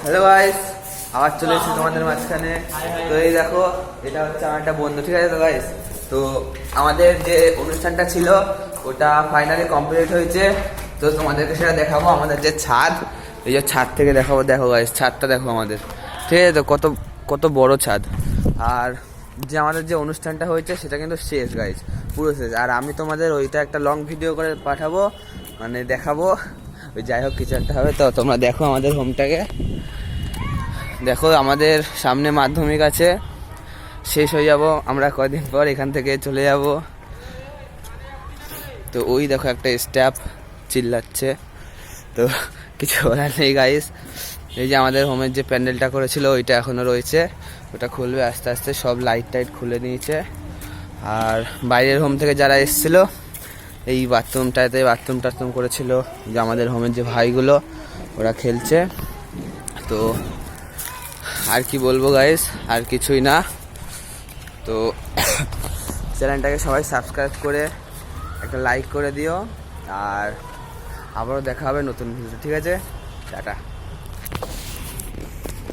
Hello guys, আবার চলে এসেছি তোমাদের মাঝখানে। তো এই দেখো, এটা হচ্ছে আমার একটা বন্ধু, ঠিক আছে তো গাইস। তো আমাদের যে অনুষ্ঠানটা ছিল ওটা ফাইনালি কমপ্লিট হয়েছে। তো তোমাদেরকে সেটা দেখাবো, আমাদের যে ছাদ, এই যে ছাদ থেকে দেখাবো। দেখো গাইস, ছাদটা দেখো আমাদের, ঠিক আছে তো, কত কত বড় ছাদ। আর যে আমাদের যে অনুষ্ঠানটা হয়েছে সেটা কিন্তু শেষ গাইস, পুরো শেষ। আর আমি তোমাদের ওইটা একটা লং ভিডিও করে পাঠাবো, মানে দেখাবো। ওই যাই হোক, কিছু একটা হবে। তো তোমরা দেখো আমাদের হোমটাকে, দেখো আমাদের সামনে মাধ্যমিক আছে, শেষ হয়ে যাব আমরা কয়দিন পর, এখান থেকে চলে যাব। তো ওই দেখো একটা স্টাফ চিল্লাচ্ছে, তো কিছু বলার নেই গাইস। এই যে আমাদের হোমের যে প্যান্ডেলটা করেছিল ওইটা এখনও রয়েছে, ওটা খুলবে আস্তে আস্তে, সব লাইট টাইট খুলে নিয়েছে। আর বাইরের হোম থেকে যারা এসেছিল এই বাথরুমটাতে বাথরুম টাথরুম করেছিল, যে আমাদের হোমের যে ভাইগুলো ওরা খেলছে। তো আর কি বলবো গাইস, আর কিছুই না। তো চ্যানেলটাকে সবাই সাবস্ক্রাইব করে একটা লাইক করে দিও, আর আবারও দেখা হবে নতুন ভিডিও, ঠিক আছে? টাটা।